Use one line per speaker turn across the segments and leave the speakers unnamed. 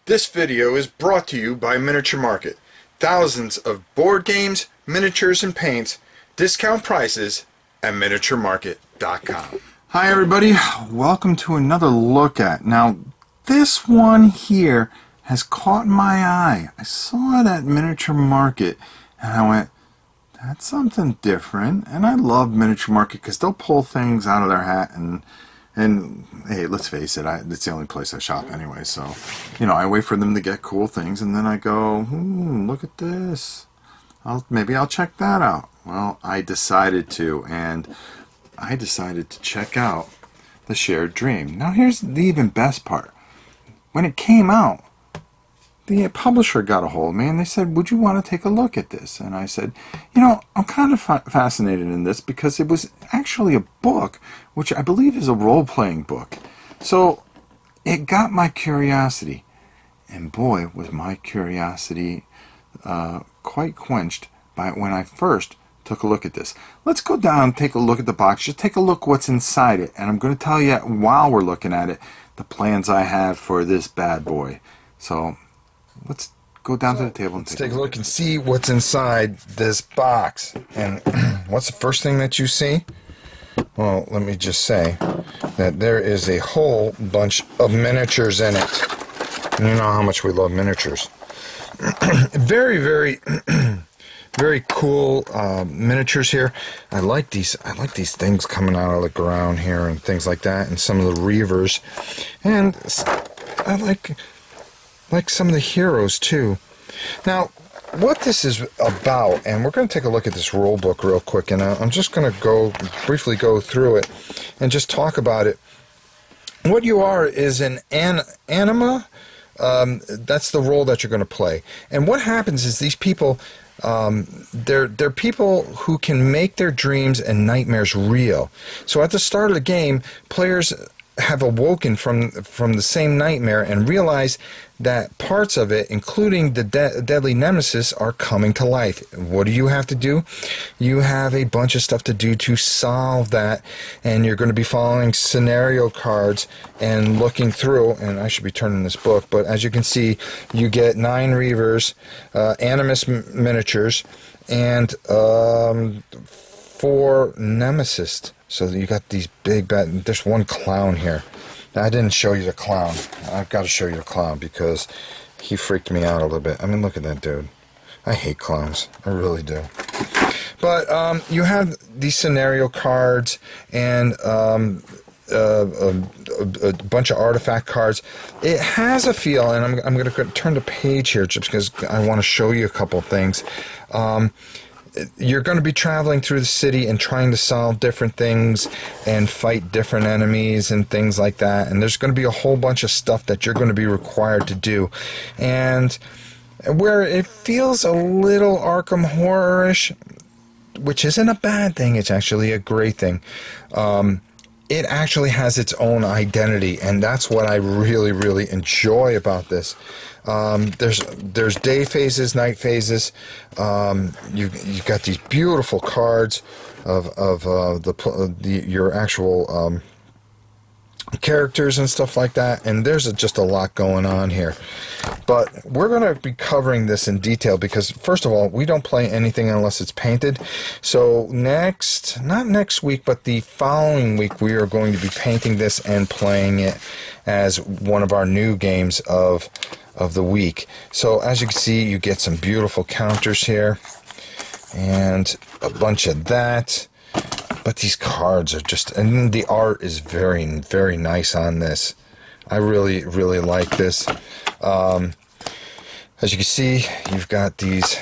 This video is brought to you by Miniature Market. Thousands of board games, miniatures, and paints, discount prices at miniaturemarket.com. Hi everybody, welcome to another look at. Now this one here has caught my eye. I saw it at Miniature Market and I went, that's something different. And I love Miniature Market because they'll pull things out of their hat and hey, let's face it, it's the only place I shop anyway, so, you know, I wait for them to get cool things, and then I go, look at this. Maybe I'll check that out. Well, I decided to, and I decided to check out the Shared Dream. Now, here's the even best part. When it came out, the publisher got a hold of me and they said, would you want to take a look at this? And I said, you know, I'm kind of fascinated in this because it was actually a book, which I believe is a role-playing book. So it got my curiosity. And boy, was my curiosity quite quenched by when I first took a look at this. Let's go down and take a look at the box. Just take a look what's inside it. And I'm going to tell you while we're looking at it, the plans I have for this bad boy. So let's go down to the table and take a look and see what's inside this box. And what's the first thing that you see? Well, let me just say that there is a whole bunch of miniatures in it. And you know how much we love miniatures. Very, very, very cool miniatures here. I like these things coming out of the ground here and things like that, and some of the reavers. And I like some of the heroes too. Now, what this is about, and we're going to take a look at this rule book real quick, and I'm just going to briefly go through it and just talk about it. What you are is an Anima. That's the role that you're going to play. And what happens is these people, they're people who can make their dreams and nightmares real. So at the start of the game, players have awoken from the same nightmare and realize that parts of it, including the deadly nemesis, are coming to life. What do you have to do? You have a bunch of stuff to do to solve that, and you're going to be following scenario cards and looking through, and I should be turning this book, but as you can see, you get 9 reavers, animus miniatures, and 4 nemesis. So you got these big bad. There's one clown here. Now, I didn't show you the clown. I've got to show you the clown because he freaked me out a little bit. I mean, look at that dude. I hate clowns. I really do. But you have these scenario cards and a bunch of artifact cards. It has a feel, and I'm going to turn the page here just because I want to show you a couple things. You're going to be traveling through the city and trying to solve different things and fight different enemies and things like that. And there's going to be a whole bunch of stuff that you're going to be required to do. And where it feels a little Arkham Horror-ish, which isn't a bad thing, it's actually a great thing. It actually has its own identity, and that's what I really, really enjoy about this. There's day phases, night phases. You've got these beautiful cards of your actual characters and stuff like that, and there's just a lot going on here. But we're going to be covering this in detail because, first of all, we don't play anything unless it's painted. So not next week, but the following week, we are going to be painting this and playing it as one of our new games of the week. So as you can see, you get some beautiful counters here and a bunch of that. But these cards are just, and the art is very, very nice on this. I really, really like this. As you can see, you've got these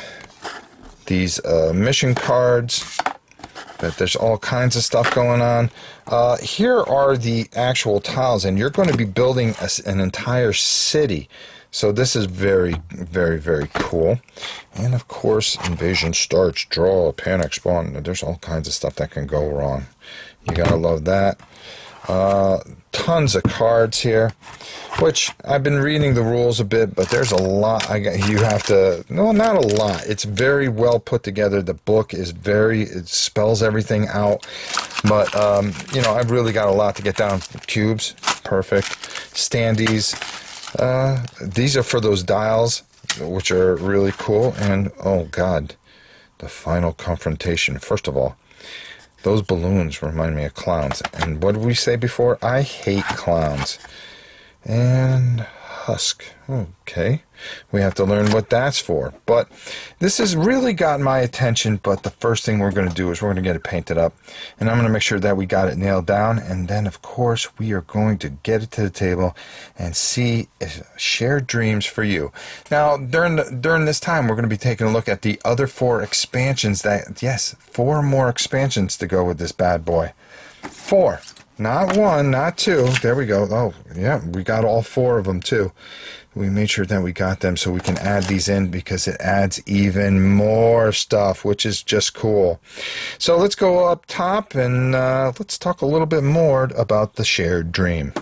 mission cards. That there's all kinds of stuff going on. Here are the actual tiles, and you're going to be building an entire city. So this is very, very, very cool. And of course, invasion starts, draw, panic, spawn. There's all kinds of stuff that can go wrong. You gotta love that. Tons of cards here, which I've been reading the rules a bit, but there's a lot. You have to, no, not a lot. It's very well put together. The book is it spells everything out. But, you know, I've really got a lot to get down. Cubes, perfect. Standees. These are for those dials, which are really cool. And oh god, the final confrontation. First of all, those balloons remind me of clowns. And what did we say before? I hate clowns. And husk. Okay. We have to learn what that's for. But this has really got my attention. But the first thing we're going to do is we're going to get it painted up. And I'm going to make sure that we got it nailed down. And then, of course, we are going to get it to the table and see shared dreams for you. Now, during this time, we're going to be taking a look at the other 4 expansions. Yes, 4 more expansions to go with this bad boy. 4. Not 1, not 2. There we go. Oh, yeah, we got all 4 of them, too. We made sure that we got them so we can add these in because it adds even more stuff, which is just cool. So let's go up top and let's talk a little bit more about the shared dream.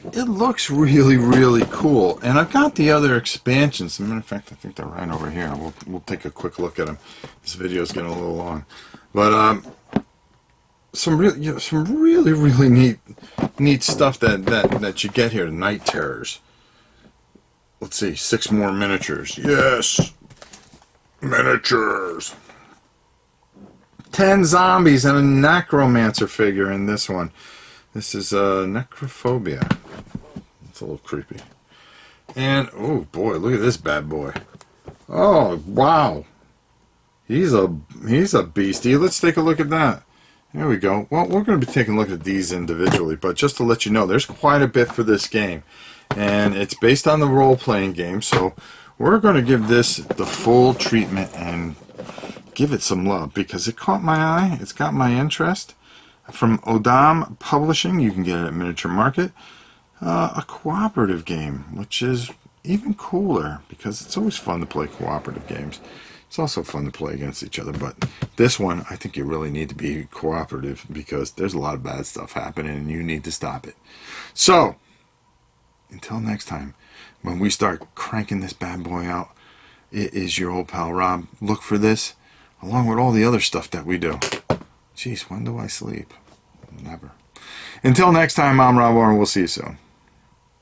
It looks really, really cool. And I've got the other expansions. As a matter of fact, I think they're right over here. We'll take a quick look at them. This video is getting a little long. But some really neat stuff that you get here. Night terrors. Let's see, 6 more miniatures. Yes, miniatures. 10 zombies and a necromancer figure in this one. This is necrophobia. It's a little creepy. And oh boy, look at this bad boy. Oh wow, he's a beastie. Let's take a look at that. There we go. Well, we're going to be taking a look at these individually, but just to let you know, there's quite a bit for this game. And it's based on the role-playing game, so we're going to give this the full treatment and give it some love because it caught my eye. It's got my interest. From Odam Publishing, you can get it at Miniature Market. A cooperative game, which is even cooler because it's always fun to play cooperative games. It's also fun to play against each other, but this one, I think you really need to be cooperative because there's a lot of bad stuff happening and you need to stop it. So, until next time, when we start cranking this bad boy out, it is your old pal Rob. Look for this, along with all the other stuff that we do. Jeez, when do I sleep? Never. Until next time, I'm Rob Warren. We'll see you soon.